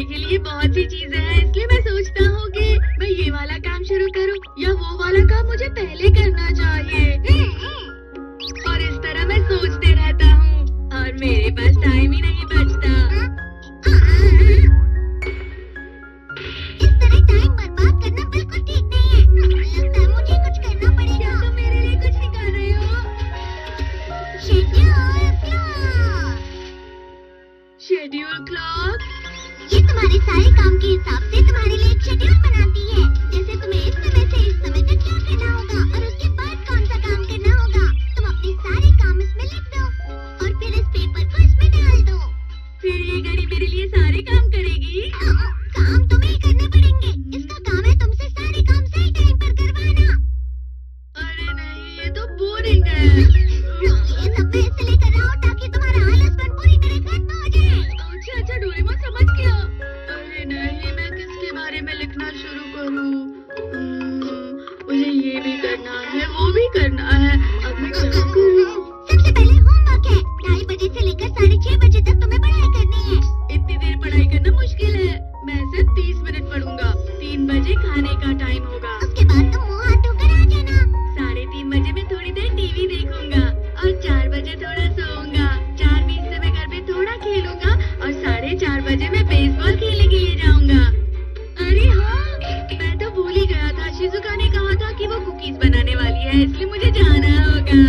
के लिए बहुत सी चीजें हैं, इसलिए मैं सोचता हूँ कि मैं ये वाला काम शुरू करूँ या वो वाला काम मुझे पहले करना चाहिए। और इस तरह मैं सोचते रहता हूँ और मेरे पास टाइम ही नहीं बचता। इस तरह टाइम बर्बाद करना बिल्कुल ठीक नहीं है। लगता है मुझे कुछ करना पड़ेगा। क्या तुम मेरे लिए कुछ नहीं कर रहे हो? शेड्यूल क्लॉक ये तुम्हारे सारे काम के हिसाब से तुम्हारे लिए एक शेड्यूल बनाती है। जैसे तुम्हें इस समय से इस समय तक क्या करना होगा और उसके बाद कौन सा काम करना होगा। तुम अपने सारे काम इसमें लिख दो और फिर इस पेपर को इसमें डाल दो। फिर ये घड़ी मेरे लिए सारे काम करेगी? काम तुम्हें ही करने पड़ेंगे। इसका काम है तुमसे सारे काम सही टाइम पर करवाना। अरे नहीं, ये तो बोरिंग है। ये सब मैं इसलिए कर रहा हूँ ताकि तुम्हारा आलसपन पूरी तरह खत्म हो जाए। अच्छा डोरेमोन, समझ गया। अरे नहीं, मैं किसके बारे में लिखना शुरू करूँ? मुझे ये भी करना है, वो भी करना है। अब मैं क्या करूँ? सबसे पहले होमवर्क है। 2:30 बजे से लेकर 6:30 बजे तक तुम्हें पढ़ाई करनी है। इतनी देर पढ़ाई करना मुश्किल है। मैं सिर्फ 30 मिनट पढ़ूंगा। 3 बजे खाने का टाइम होगा। उसके बाद तुम मुँह हाथ धोकर आ जाना। 3:30 बजे मैं थोड़ी देर टीवी देखूंगा और 4 बजे थोड़ा सोऊंगा। 4:20 से मैं घर में थोड़ा खेलूंगा और 4:30 बजे मैं बेसबॉल खेलने के लिए जाऊंगा। अरे हाँ, मैं तो भूल ही गया था। शिजुका ने कहा था कि वो कुकीज बनाने वाली है, इसलिए मुझे जाना होगा।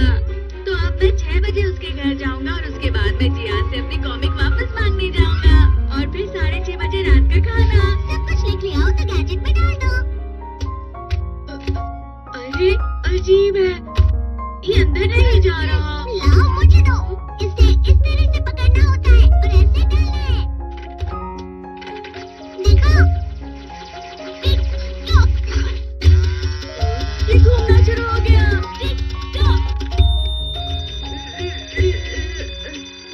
तो अब मैं 6 बजे उसके घर जाऊंगा और उसके बाद मैं जिया से अपनी कॉमिक वापस मांगने जाऊंगा और फिर 6:30 बजे रात का खाना। सब कुछ लिख लिया हो तो गैजेट में डाल दो। अरे अजीब है, ये अंदर नहीं जा रहा। लाओ मुझे दो। इसे इस तरह से पकड़ना होता है और ऐसे डालना है। देखो, टिक टॉक। ये घूमना शुरू हो गया। Tick tock.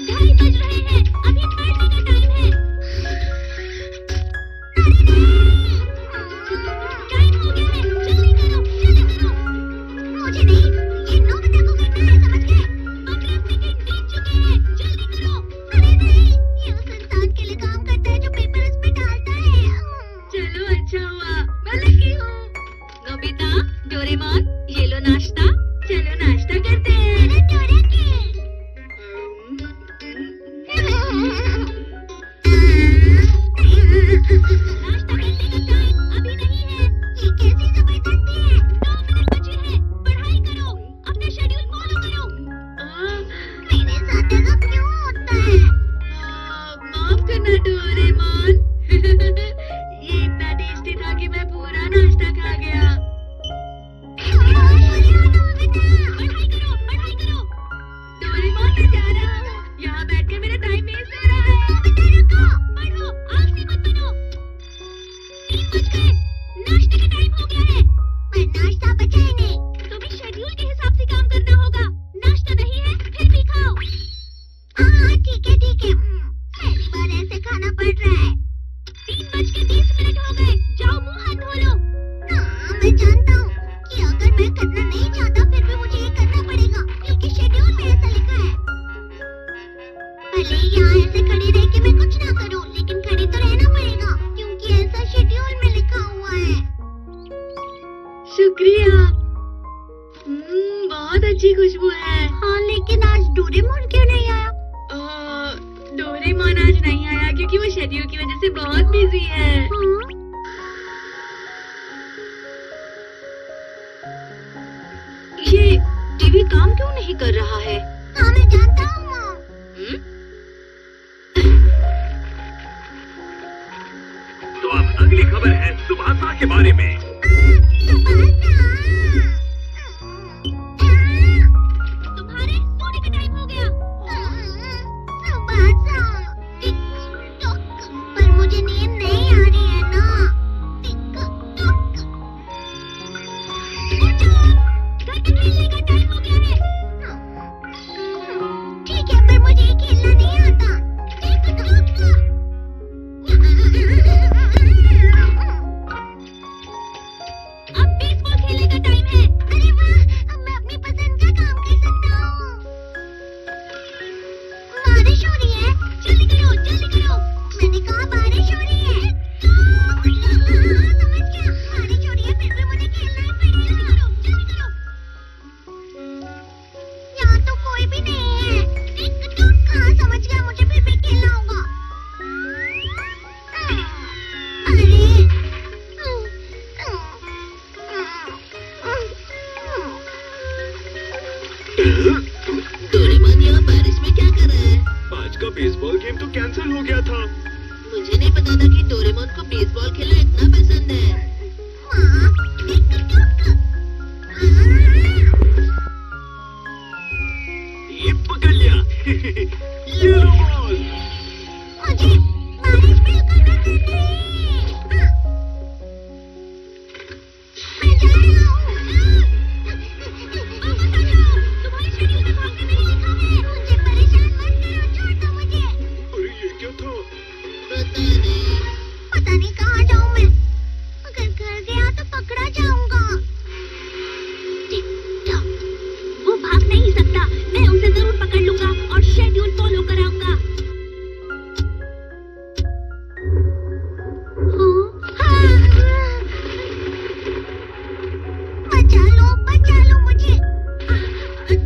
2:30 बज रहे हैं। अभी पढ़ने का टाइम है। अरे नहीं, टाइम हो गया है। जल्दी करो, जल्दी करो। मुझे नहीं, ये नोबिता को करना है, समझ गए? 15 सेकंड बीत चुके हैं। जल्दी करो। अरे नहीं, ये उस इंसान के लिए काम करता है जो पेपर इसमें डालता है। चलो अच्छा हुआ, मैं लकी हूँ। नोबिता, डोरेमोन, ये लो नाश्ता। चलो नाश्ता करते हैं। अरे डोरा के। नाश्ता करने का टाइम अभी नहीं है। ये कैसी जबरदस्ती है। 2 मिनट बचे हैं। पढ़ाई करो, अपना शेड्यूल फॉलो करो। मेरे साथ ऐसा क्यों होता है? माफ करना डोरेमोन। ये इतना टेस्टी था कि मैं पूरा नाश्ता खा गया। पढ़ाई करो, पढ़ाई करो। डोरेमोन, मैं जा रहा हूँ। यहाँ बैठकर मेरा टाइम वेस्ट हो रहा है। नोबिता रुको, पढ़ो, आलसी मत बनो। 3 बज गए। नाश्ते का टाइम हो गया है। पर नाश्ता बचा ही नहीं। तो भी शेड्यूल के हिसाब से काम करना होगा। नाश्ता नहीं है, फिर भी खाओ। हाँ ठीक है, ठीक है। पहली बार ऐसे खाना पड़ रहा है। 3:20 हो गए। जाओ मुंह हाथ धो लो। हाँ मैं जानता हूँ कि अगर मैं करना नहीं चाहता फिर भी मुझे ये करना पड़ेगा क्योंकि शेड्यूल में ऐसा लिखा है। भले ही यहाँ ऐसे खड़ी रह के मैं कुछ ना करूँ, लेकिन खड़ी तो रहना पड़ेगा क्योंकि ऐसा शेड्यूल में लिखा हुआ है। शुक्रिया। बहुत अच्छी खुशबू है। हाँ लेकिन आज डोरेमोन क्यों नहीं आया? डोरेमोन आज नहीं आया क्योंकि वो शेड्यूल की वजह से बहुत बिजी है। ये टीवी काम क्यों नहीं कर रहा है? हाँ मैं जानता हूँ मॉम। तो अब अगली खबर है सुभाषा के बारे में। तुम्हारे सोने का टाइम हो गया। सुभाषा, पर मुझे नींद नहीं आ रही है ना। घर पे खेलने का टाइम हो गया है। ठीक है, पर मुझे खेलना नहीं आता। अब बेसबॉल खेलने का टाइम है। अरे वाह, अब मैं अपनी पसंद का काम कर सकता हूँ। बारिश हो रही है, जल्दी करो जल्दी करो। मैंने कहा बारिश हो रही है। ये लो बॉल। मुझे बारिश बिल्कुल पसंद नहीं। मैं जा रहा हूँ। तुम्हारे शेड्यूल में भागने नहीं लिखा है। मुझे परेशान मत करो, छोड़ दो मुझे। अरे ये क्या था? पता नहीं कहाँ जाऊँ मैं। अगर घर गया तो पकड़ा जाऊंगा। टिक-टॉक। वो भाग नहीं सकता। मैं उसे जरूर पकड़ लूंगा और शेड्यूल फॉलो कराऊंगा। बचा लो मुझे।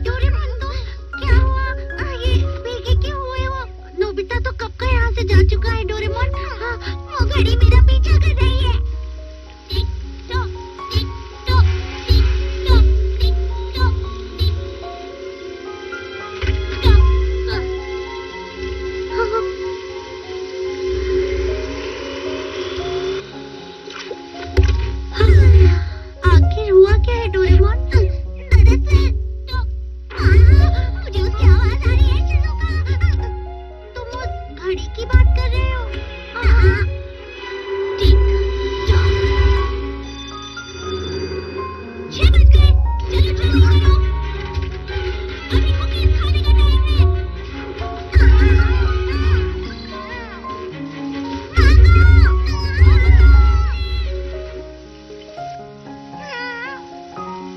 डोरेमोन तो क्या हुआ? ये भीगे क्यों हुए हो? नोबिता तो कब का यहाँ से जा चुका है डोरेमोन। वो घड़ी मेरा पीछा कर रही है। Tick tock tick tock tick tock tick tock tick आखिर हुआ क्या है डोरेमोन? दरअसल मुझे उसकी आवाज आ रही है। शिज़ुका, तुम उस घड़ी की बात कर रहे हो? Tick tock. 6 बज गए। चलो जल्दी करो। अभी कुकीज़ खाने का टाइम है।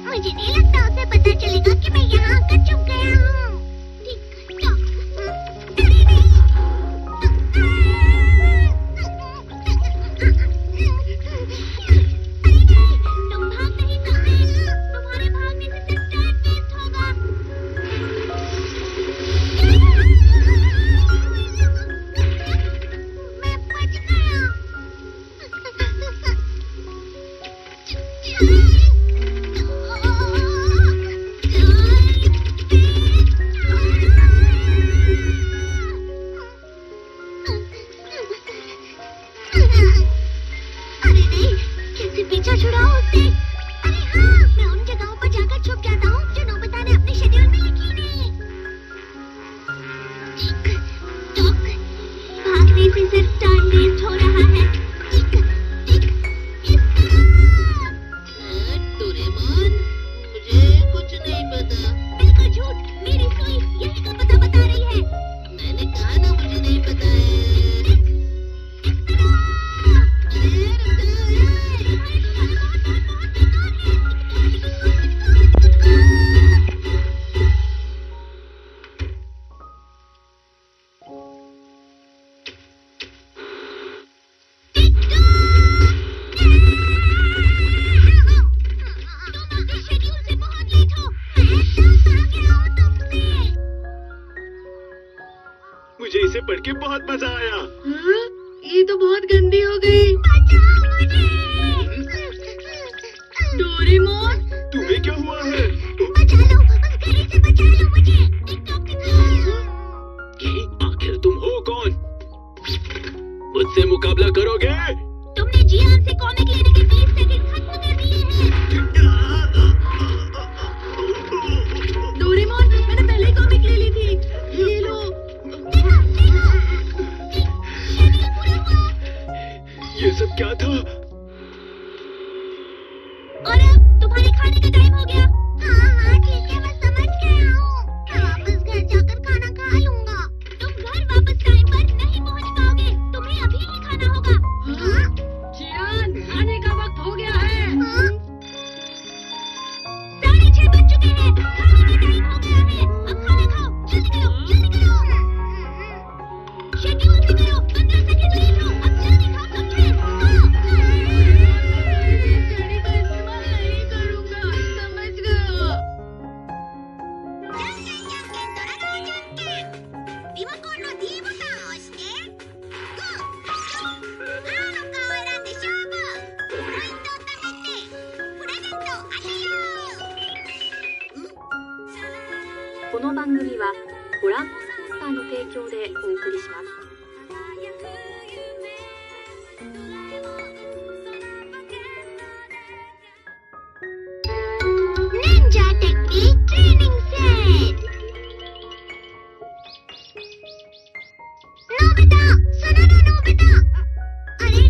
मुझे नहीं लगता उसे पता चलेगा कि मैं यहाँ आकर छुप गया हूँ। टिक-टॉक। डरे नहीं। अरे नहीं, तुम भाग नहीं सकते। तुम्हारे भागने से सिर्फ टाइम वेस्ट होगा। मैं बच गया। अरे नहीं, कैसे पीछा छुड़ाऊं उससे? अरे हाँ, मैं उन जगहों पर जाकर छुप जाता हूँ जो नोबिता ने अपने शेड्यूल में लिखी नहीं। टिक-टॉक। भागने से सिर्फ टाइम वेस्ट हो रहा है। टिक-टिक। इस तरह। डोरेमोन, मुझे कुछ नहीं पता। बिल्कुल झूठ। मेरी सुई यही का पता बता रही है। मैंने कहा ना मुझे नहीं पता है। इस तरह। मुझे इसे पढ़ के बहुत मजा आया। हाँ? ये तो बहुत गंदी हो गई। डोरेमोन, तुम्हें क्या हुआ है? बचा लो, उस घड़ी से बचा लो मुझे। टिक-टॉक आखिर तुम हो कौन? मुझसे मुकाबला करोगे? तुमने जियान से कॉमिक लेने के 20 सेकंड खत्म कर दिए हैं। डोरेमोन, मैंने पहले ही कॉमिक ले ली थी। ये लो। शेड्यूल पूरा हुआ। ये सब क्या था? और अब तुम्हारे खाने का टाइम हो गया। हाँ ठीक है, मैं समझ गया हूँ। मैं वापस घर जाकर खाना खा लूंगा। तुम घर वापस टाइम पर नहीं पहुँच पाओगे। तुम्हें अभी ही खाना होगा। हाँ? जियान, खाने का वक्त हो गया है। 6:30 बज चुके हैं। खाने का टाइम हो गया है। अब खाना खाओ। जल्दी करो, जल्दी करो। शेड्यूल से करो। 15 सेकंड लेट हो। अब जल्दी खाओ, समझे? घड़ी का इस्तेमाल नहीं करूंगा, समझ गया। リモコンの D ボタンを押して、ゴー、青の顔を選んで勝負。ポイントを貯めて、プレゼントを当てよう。この番組はご覧のスポンサーの提供でお送りします。忍者テッキートレーニングセット。नोबिता। अरे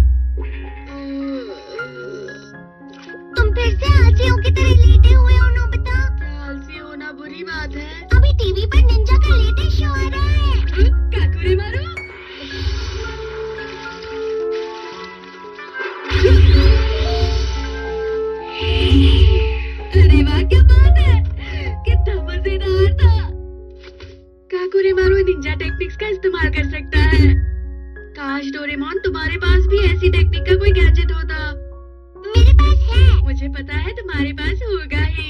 तुम फिर से आलसियों की तरह लेटे हुए हो नोबिता। आलसी होना बुरी बात है। अभी टीवी पर निंजा का लेटेस्ट शो आ रहा है। काकुरे मारो। अरे वाह क्या बात है, कितना मजेदार था। काकुरे मारो निंजा टेक्निक्स का इस्तेमाल कर सकता है। काश डोरेमोन तुम्हारे पास भी ऐसी टेक्निक का कोई गैजेट होता। मेरे पास है। मुझे पता है तुम्हारे पास होगा ही।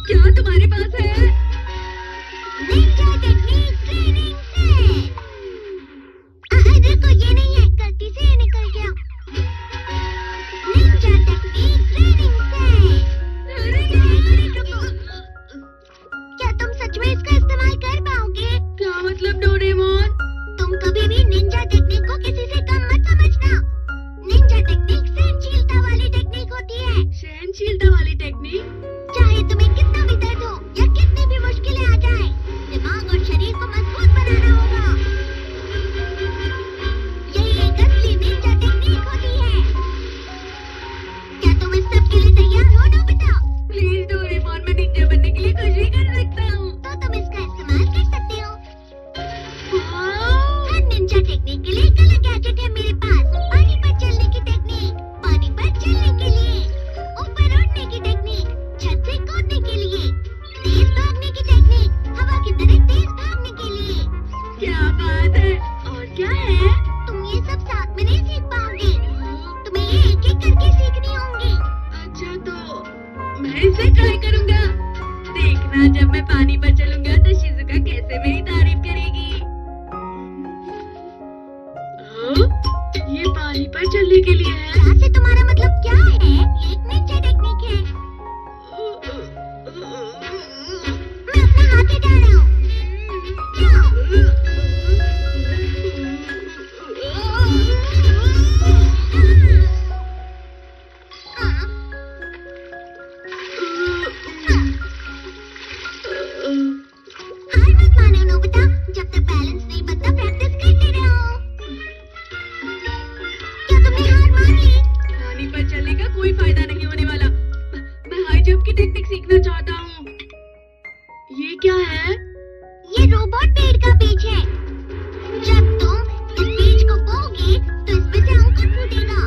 क्या तुम्हारे पास है? Ninja technique training set. देखो ये नहीं है, गलती से निकल गया। Ninja technique training set. क्या तुम सच में इसका इस्तेमाल कर पाओगे? क्या मतलब डोरेमोन? तुम कभी भी निंजा टेक्निक को किसी से कम मत समझना। निंजा टेक्निक सहनशीलता वाली टेक्निक होती है। सहनशीलता वाली टेक्निक? चाहे तुम्हें कितना भी दर्द हो या कितनी भी मुश्किलें आ जाए, दिमाग और शरीर को मजबूत बनाना होगा। यही एक असली निंजा टेक्निक होती है। क्या तुम इस सब के लिए तैयार हो नोबिता? प्लीज डोरेमोन, मैं निंजा बनने के लिए कुछ भी कर सकता हूँ। तो तुम इसका इस्तेमाल कर सकते हो। वाह! हर निंजा टेक्निक के लिए एक अलग गैजेट है मेरे पास। पानी पर चलने की टेक्निक, पानी पर चलने के लिए, ऊपर उड़ने की टेक्निक, छत से कूदने के लिए, तेज भागने की टेक्निक, हवा की तरह तेज भागने के लिए। क्या बात है। और क्या है? तुम ये सब साथ में नहीं सीख पाओगे। तुम्हें ये एक एक करके सीखनी होंगी। अच्छा तो मैं इसे ट्राई करूंगा। देखना जब मैं पानी पर चलूंगा तो शिजुका कैसे मेरी तारीफ करेगी। ये पानी पर चलने के लिए है। यहाँ से तुम्हारा मतलब क्या है? ये एक निंजा टेक्निक है। मैं अपना हाथ हटा रहा हूँ। हार मत मानो नोबिता, जब तक बैलेंस नहीं बनता प्रैक्टिस करते रहो। क्या तुमने हार मान ली? पानी पर चलने का कोई फायदा नहीं होने वाला। मैं हाई जंप की टेक्निक सीखना चाहता हूँ। ये क्या है? ये रोबोट पेड़ का बीज है। जब तुम इस बीज को बोओगे तो इसमें से अंकुर फूटेगा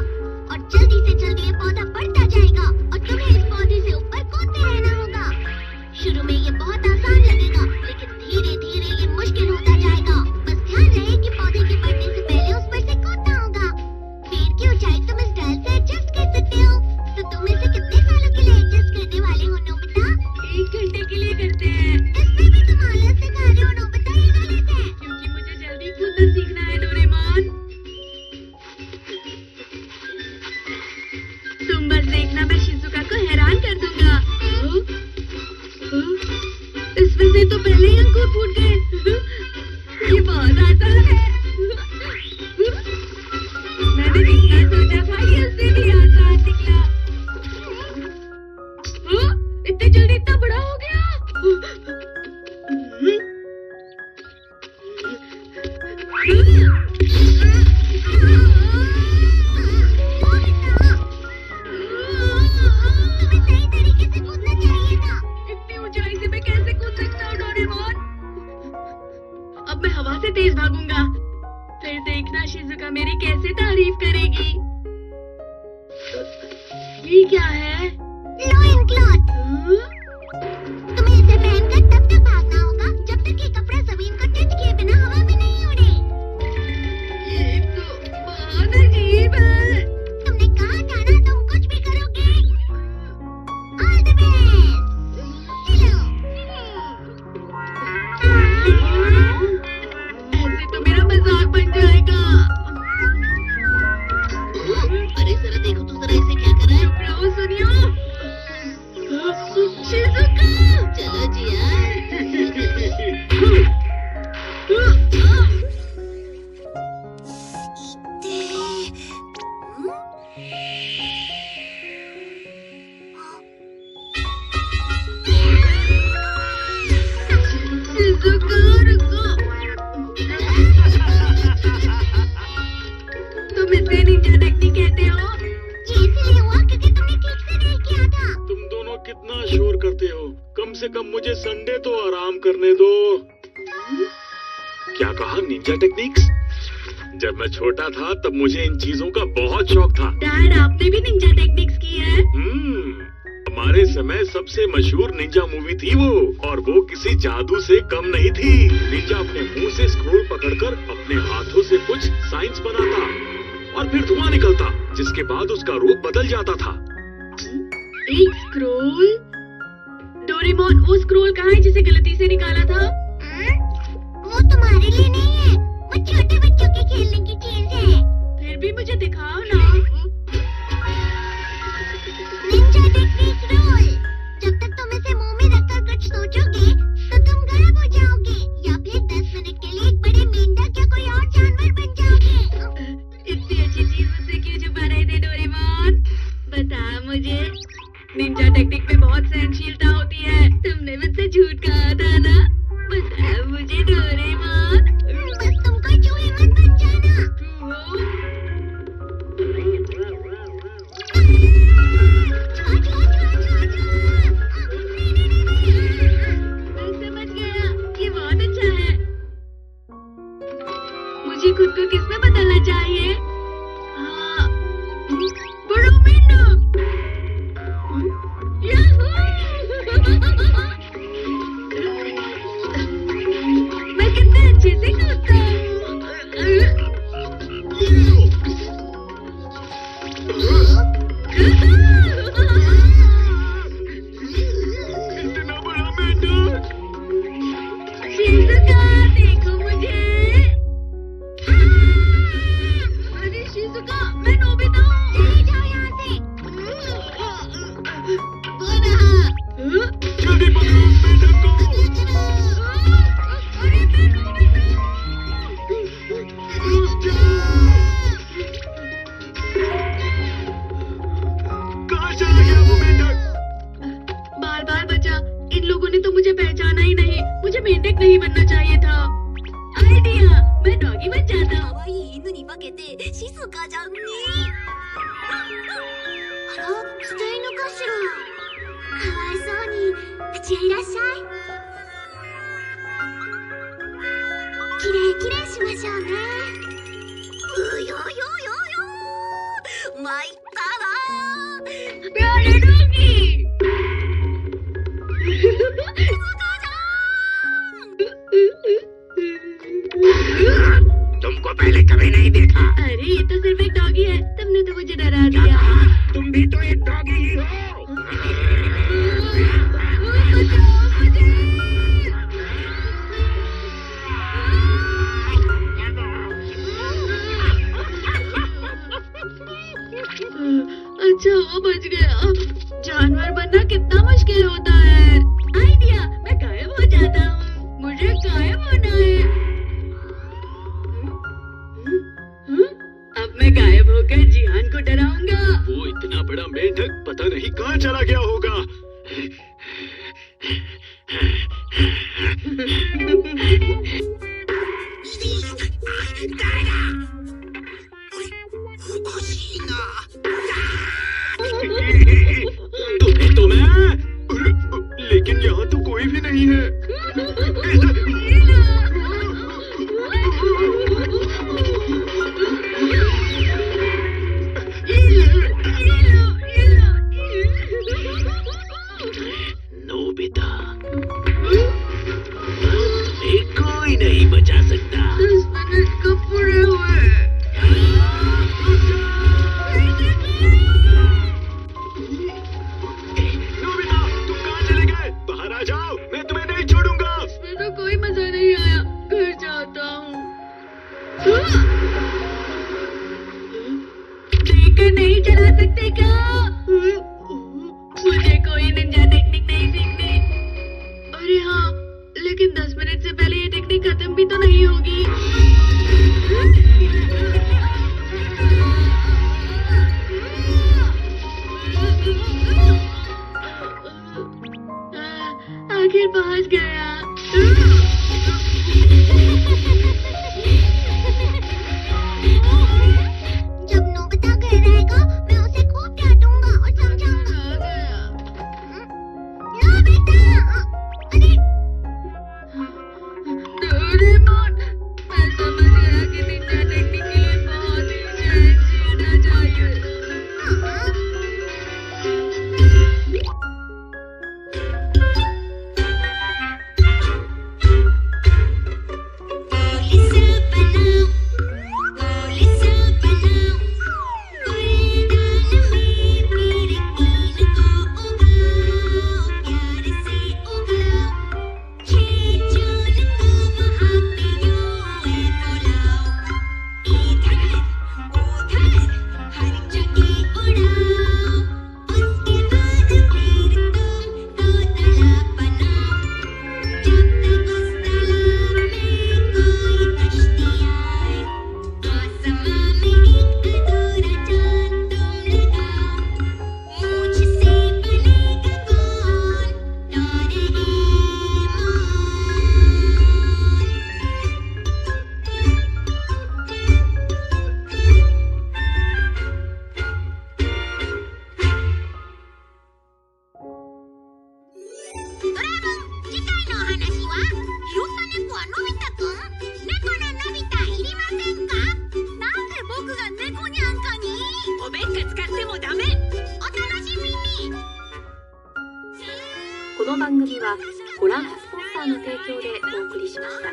और जल्दी से जल्दी ये पौधा बढ़ता जाएगा और तुम्हें इस पौधे से ऊपर कूदते रहना होगा। शुरू में ये बहुत आसान लगेगा, लेकिन धीरे धीरे ये मुश्किल होता जाएगा। बस ध्यान रहे कि पौधे के बढ़ने से पहले उस पर से कूदना होगा। पेड़ की ऊंचाई तुम इस डाल से एडजस्ट कर सकते हो। तो तुम इसे कितने सालों के लिए एडजस्ट करने वाले हो नोबिता? 1 घंटे के लिए करते हैं। इसमें भी तुम आलस दिखा रहे हो नोबिता, ये गलत है। क्योंकि मुझे जल्दी कूदना सीखना है डोरेमोन। तुम बस देखना, मैं शिजुका को हैरान कर दूंगा। इसमें से तो पहले ही अंकुर फूट गए। ये बहुत आसान है। मैंने जितना सोचा था ये उससे भी आसान निकला। इतनी जल्दी इतना बड़ा हो गया। तुम्हें सही तरीके से कूदना चाहिए था। इतनी ऊंचाई से मैं कैसे कूद सकता हूँ डोरेमोन? अब मैं हवा से तेज भागूंगा। फिर देखना शिजुका मेरी कैसे तारीफ करेगी। ये क्या है? Lion cloth. तुम्हें इसे पहनकर तब तक भागना होगा जब तक ये कपड़ा जमीन को टच किए बिना हवा में नहीं उड़े। ये तो बहुत अजीब है। तुमने कहा था ना तुम कुछ भी करोगे। All the best. चलो। ऐसे तो मेरा मजाक बन जाएगा। अरे जरा देखो तो जरा इसे क्या कर रहा है। चुप रहो सुनियो। शिजुका! शोर करते हो? कम से कम मुझे संडे तो आराम करने दो। क्या कहा? Ninja techniques? जब मैं छोटा था तब मुझे इन चीजों का बहुत शौक था। डैड, आपने भी निंजा टेक्निक्स की है? हमारे समय सबसे मशहूर निंजा मूवी थी वो, और वो किसी जादू से कम नहीं थी। निंजा अपने मुंह से स्क्रोल पकड़कर अपने हाथों से कुछ साइंस बनाता और फिर धुआं निकलता, जिसके बाद उसका रूप बदल जाता था। एक स्क्रोल? डोरेमोन, वो स्क्रोल कहाँ है जिसे गलती से निकाला था? वो तुम्हारे लिए नहीं है, वो छोटे बच्चों के खेलने की चीज है। फिर भी मुझे दिखाओ ना। Ninja technique roll. जब तक तुम इसे मुंह में रखकर कुछ सोचोगे तो तुम गायब हो जाओगे, या फिर 10 मिनट के लिए एक बड़े मेंढक या कोई और जानवर बन जाओगे। इतनी अच्छी चीज मुझसे क्यों छुपा रहे थे डोरेमोन? बता मुझे। निंजा टेक्निक में बहुत सहनशीलता होती है, तुमने मुझसे झूठ कहा था ना? बता मुझे डोरेमोन। बस तुम कोई चूहे मत बन जाना। मैं समझ गया, ये बहुत अच्छा है। मुझे खुद को किसमें बदलना चाहिए? हाँ, बड़ा मेंढक। याहू! मैं कितने अच्छे से कूदता हूँ। इतना बड़ा मेंढक! शिज़ुका, देखो मुझे। अरे शिज़ुका, मैं नोबिता हूँ। चले जाओ यहाँ से। वो रहा। जल्दी पकड़ो उस मेंढक को! अरे मैं नोबिता रुक जाओ! कहाँ चला गया वो मेंढक? बार-बार बचा। इन लोगों ने तो मुझे पहचाना ही नहीं। मुझे मेंढक नहीं बनना चाहिए था। आइडिया, मैं डॉगी बन जाता हूँ। 可愛い犬に化けて静かじゃんね。あら、捨て犬かしら。かわいそうに。うちへいらっしゃい。きれいきれいしましょうね。うよよよよ。参ったな。 प्यारे डॉगी। तुमको पहले कभी नहीं देखा। अरे ये तो सिर्फ एक डॉगी है, तुमने तो मुझे डरा दिया। तुम भी तो एक डॉगी ही हो। बचाओ मुझे। अच्छा वो बच गया। जानवर बनना कितना मुश्किल होता है। आइडिया, मैं गायब हो जाता हूँ। मुझे गायब होना है। अब मैं गायब होकर जिहान को डराऊंगा। वो इतना बड़ा मेंढक पता नहीं कहाँ चला गया होगा। तुम्हें तो मैं, लेकिन यहाँ तो कोई भी नहीं है। नोबिता, तुम्हें कोई नहीं बचा सकता। 10 मिनट कब पूरे हुए? नोबिता, तुम कहाँ चले गए? बाहर आ जाओ, मैं तुम्हें नहीं छोड़ूंगा। इसमें तो कोई मजा नहीं आया। घर जाता हूँ। देकर नहीं चला सकते क्या? मुझे कोई निंजा टेक्निक नहीं सीखनी। अरे हाँ, लेकिन 10 मिनट से पहले ये टेक्निक खत्म भी तो नहीं होगी। आखिर पहुंच गया। जब नोबिता घर रहेगा मैं उसे खूब डांटूंगा और समझाऊंगा। आ गया।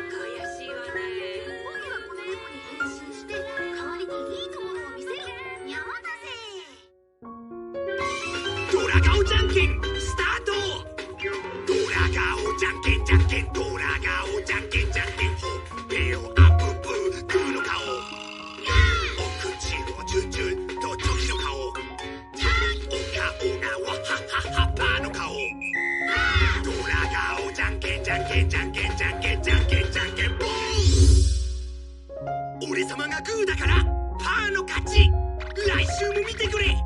しいわね。僕はこの猫に変身して代わりにいいところを見せる。にゃまだぜ。ドラガオじゃんけんスタート。ドラガオじゃんけんじゃんけん、ドラガオじゃんけんじゃんけん、ほっぺをアップブーグーの顔、お口をチュチュとチョキの顔、お顔がわはははぱの顔。ドラガオじゃんけんじゃんけんじゃんけんじゃんけんじゃんけんじゃんけん、ボン。俺様がグーだからパーの勝ち。来週も見てくれ。